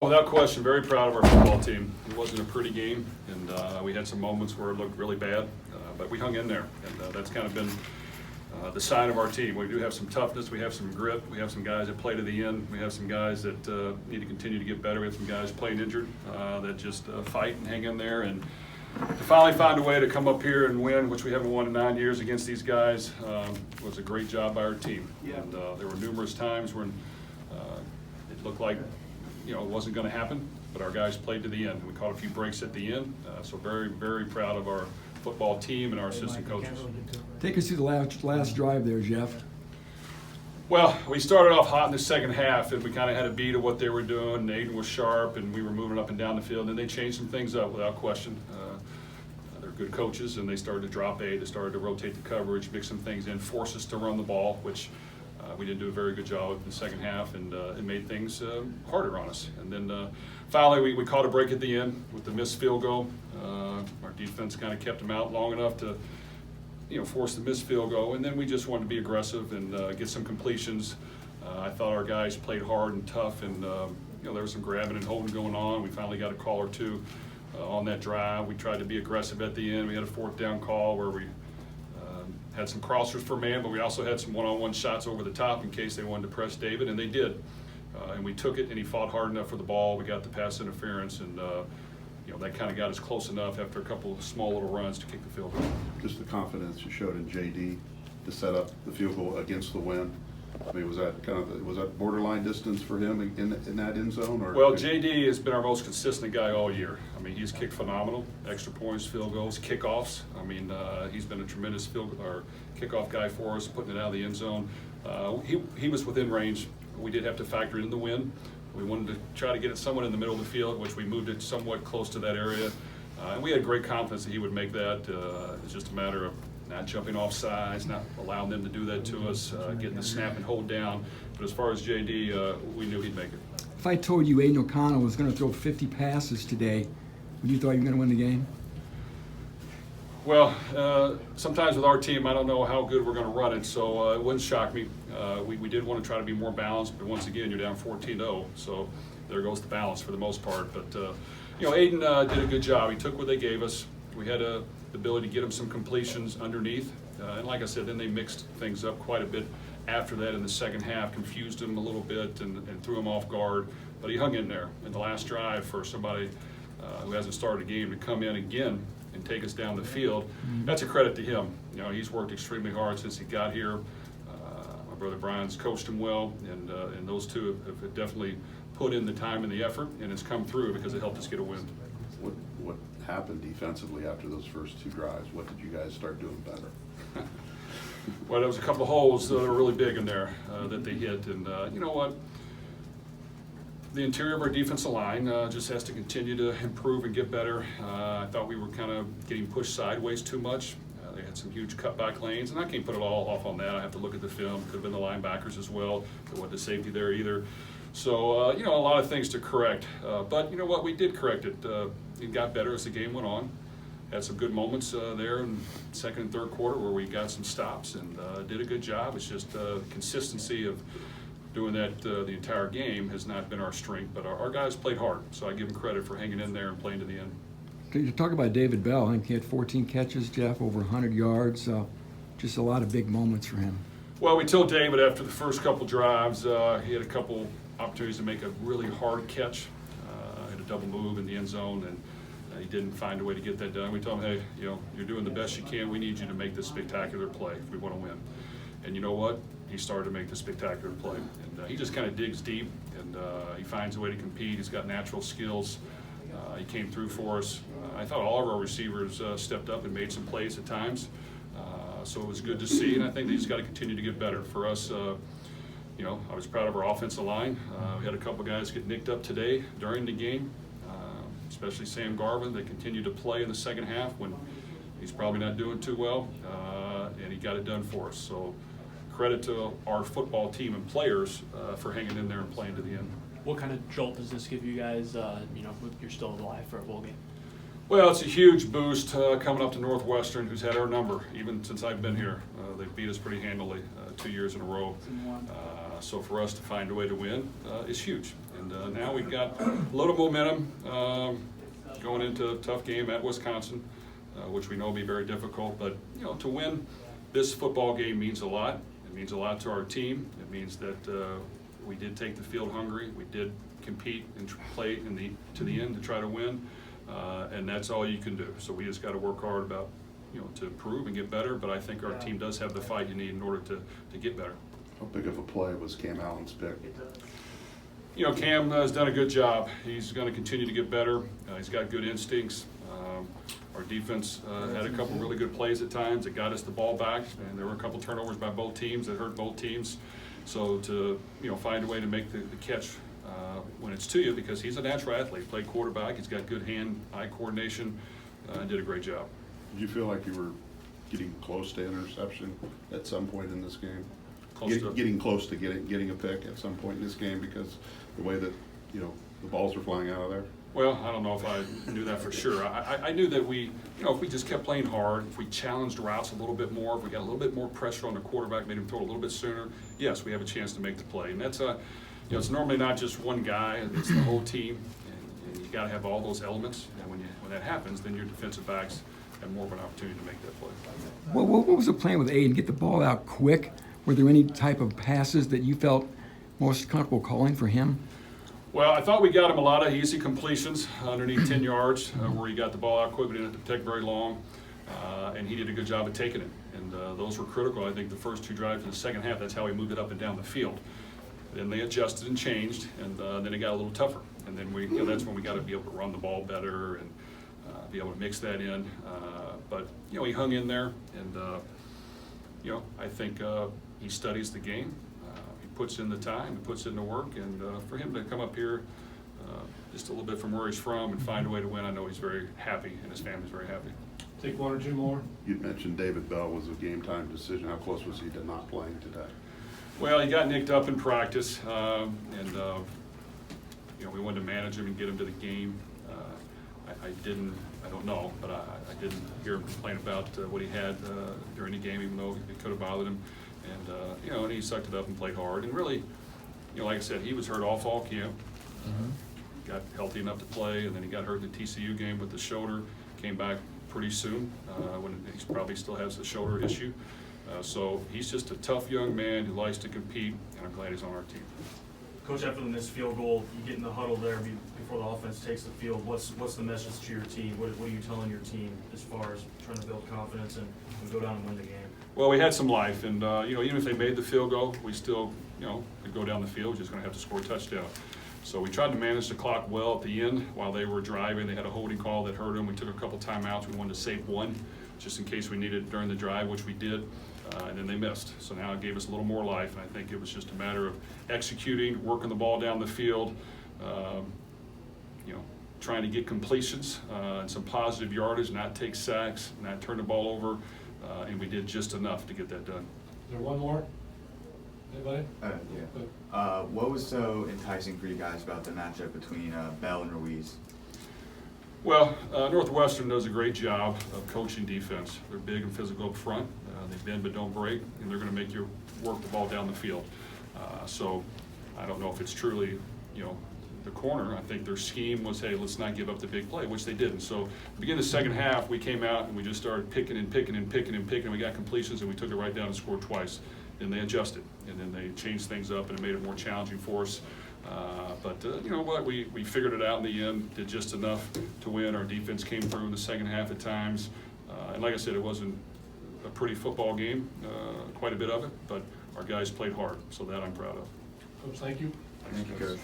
Without question, very proud of our football team. It wasn't a pretty game, and we had some moments where it looked really bad, but we hung in there, and that's kind of been the sign of our team. We do have some toughness, we have some grit, we have some guys that play to the end, we have some guys that need to continue to get better, we have some guys playing injured that just fight and hang in there, and to finally find a way to come up here and win, which we haven't won in 9 years against these guys, was a great job by our team. Yeah. And there were numerous times when it looked like it wasn't going to happen, but our guys played to the end. We caught a few breaks at the end, so very, very proud of our football team and our assistant coaches. Take us through the last drive there, Jeff. Well, we started off hot in the second half, and we kind of had a beat of what they were doing. Aiden was sharp, and we were moving up and down the field, and they changed some things up without question. They're good coaches, and they started to drop eight. They started to rotate the coverage, mix some things in, force us to run the ball, which we didn't do a very good job in the second half, and it made things harder on us. And then finally, we caught a break at the end with the missed field goal. Our defense kind of kept them out long enough to force the missed field goal, and then we just wanted to be aggressive and get some completions. I thought our guys played hard and tough, and there was some grabbing and holding going on. We finally got a call or two on that drive. We tried to be aggressive at the end. We had a fourth down call where we had some crossers for man, but we also had some one-on-one shots over the top in case they wanted to press David, and they did. And we took it, and he fought hard enough for the ball. We got the pass interference, and that kind of got us close enough after a couple of small little runs to kick the field goal. Just the confidence you showed in JD to set up the field goal against the wind. I mean, was that borderline distance for him in that end zone? Or? Well, JD has been our most consistent guy all year. I mean, he's kicked phenomenal, extra points, field goals, kickoffs. I mean, he's been a tremendous kickoff guy for us, putting it out of the end zone. He was within range. We did have to factor in the wind. We wanted to try to get it somewhat in the middle of the field, which we moved it somewhat close to that area. And we had great confidence that he would make that. It's just a matter of not jumping off sides, not allowing them to do that to us, getting the snap and hold down. But as far as JD, we knew he'd make it. If I told you Aiden O'Connell was going to throw 50 passes today, would you thought you were going to win the game? Well, sometimes with our team, I don't know how good we're going to run it, so it wouldn't shock me. We did want to try to be more balanced, but once again, you're down 14-0, so there goes the balance for the most part. But, Aiden did a good job. He took what they gave us. We had the ability to get him some completions underneath. And like I said, then they mixed things up quite a bit after that in the second half, confused him a little bit and threw him off guard. But he hung in there in the last drive for somebody who hasn't started a game to come in again and take us down the field. That's a credit to him. He's worked extremely hard since he got here. My brother Brian's coached him well, and those two have definitely put in the time and the effort, and it's come through because it helped us get a win. What happened defensively after those first two drives? What did you guys start doing better? Well, there was a couple of holes that were really big in there that they hit, and you know what? The interior of our defensive line just has to continue to improve and get better. I thought we were kind of getting pushed sideways too much. They had some huge cutback lanes, and I can't put it all off on that. I have to look at the film. Could have been the linebackers as well. There wasn't a safety there either. So, a lot of things to correct. But you know what? We did correct it. It got better as the game went on. Had some good moments there in second and third quarter where we got some stops and did a good job. It's just consistency of doing that the entire game has not been our strength, but our guys played hard. So I give them credit for hanging in there and playing to the end. Can you talk about David Bell? I think he had 14 catches, Jeff, over 100 yards. Just a lot of big moments for him. Well, we told David after the first couple drives, he had a couple opportunities to make a really hard catch. Had a double move in the end zone, and he didn't find a way to get that done. We told him, hey, you're doing the best you can. We need you to make this spectacular play if we want to win. And you know what? He started to make the spectacular play. And he just kind of digs deep, and he finds a way to compete. He's got natural skills. He came through for us. I thought all of our receivers stepped up and made some plays at times. So it was good to see, and I think they just got to continue to get better. For us, I was proud of our offensive line. We had a couple guys get nicked up today during the game, especially Sam Garvin. They continued to play in the second half when he's probably not doing too well, and he got it done for us. So credit to our football team and players for hanging in there and playing to the end. What kind of jolt does this give you guys, if you're still alive for a bowl game? Well, it's a huge boost coming up to Northwestern, who's had our number even since I've been here. They've beat us pretty handily 2 years in a row. So for us to find a way to win is huge. And now we've got a little momentum going into a tough game at Wisconsin, which we know will be very difficult. But, you know, to win this football game means a lot. It means a lot to our team. It means that we did take the field hungry. We did compete and play to the end to try to win, and that's all you can do. So we just got to work hard about, you know, to improve and get better. But I think our team does have the fight you need in order to get better. How big of a play was Cam Allen's pick? You know, Cam has done a good job. He's going to continue to get better. He's got good instincts. Our defense had a couple really good plays at times that got us the ball back, and there were a couple turnovers by both teams that hurt both teams. So to, you know, find a way to make the catch when it's to you, because he's a natural athlete, played quarterback, he's got good hand-eye coordination, and did a great job. Did you feel like you were getting close to interception at some point in this game? Getting close to getting a pick at some point in this game because the way that, you know, the balls were flying out of there? Well, I don't know if I knew that for sure. I knew that we, you know, if we just kept playing hard, if we challenged routes a little bit more, if we got a little bit more pressure on the quarterback, made him throw a little bit sooner, yes, we have a chance to make the play. And that's you know, it's normally not just one guy, it's the whole team, and you got to have all those elements. And when that happens, then your defensive backs have more of an opportunity to make that play. Well, what was the plan with Aiden? Get the ball out quick? Were there any type of passes that you felt most comfortable calling for him? Well, I thought we got him a lot of easy completions underneath 10 yards where he got the ball out quick, but didn't have to take very long, and he did a good job of taking it. And those were critical. I think the first two drives in the second half, that's how he moved it up and down the field. Then they adjusted and changed, and then it got a little tougher. And then we, you know, that's when we got to be able to run the ball better and be able to mix that in. But you know, he hung in there, and you know, I think he studies the game. He puts in the time, he puts in the work, and for him to come up here just a little bit from where he's from and find a way to win, I know he's very happy, and his family's very happy. Take one or two more. You mentioned David Bell was a game time decision. How close was he to not playing today? Well, he got nicked up in practice, and you know, we wanted to manage him and get him to the game. I don't know, but I didn't hear him complain about what he had during the game, even though it could have bothered him. And you know, and he sucked it up and played hard. And really, you know, like I said, he was hurt all fall camp. Got healthy enough to play, and then he got hurt in the TCU game with the shoulder. Came back pretty soon when he probably still has the shoulder issue. So he's just a tough young man who likes to compete, and I'm glad he's on our team. Coach, after the missed field goal, you get in the huddle there before the offense takes the field. What's the message to your team? What are you telling your team as far as trying to build confidence and go down and win the game? Well, we had some life, and you know, even if they made the field goal, we still, you know, could go down the field. We're just going to have to score a touchdown. So we tried to manage the clock well at the end while they were driving. They had a holding call that hurt them. We took a couple timeouts. We wanted to save one just in case we needed it during the drive, which we did, and then they missed. So now it gave us a little more life, and I think it was just a matter of executing, working the ball down the field, you know, trying to get completions and some positive yardage, not take sacks, not turn the ball over, and we did just enough to get that done. Is there one more? Anybody? Yeah. What was so enticing for you guys about the matchup between Bell and Ruiz? Well, Northwestern does a great job of coaching defense. They're big and physical up front. They bend but don't break, and they're going to make you work the ball down the field. So I don't know if it's truly, you know, the corner. I think their scheme was, hey, let's not give up the big play, which they didn't. So at the beginning of the second half, we came out and we just started picking and picking and picking and picking. We got completions, and we took it right down and scored twice. Then they adjusted, and then they changed things up, and it made it more challenging for us. But you know what, we figured it out in the end, did just enough to win. Our defense came through in the second half at times. And like I said, it wasn't a pretty football game, quite a bit of it, but our guys played hard, so that I'm proud of. Coach, thank you. Thank you, Coach.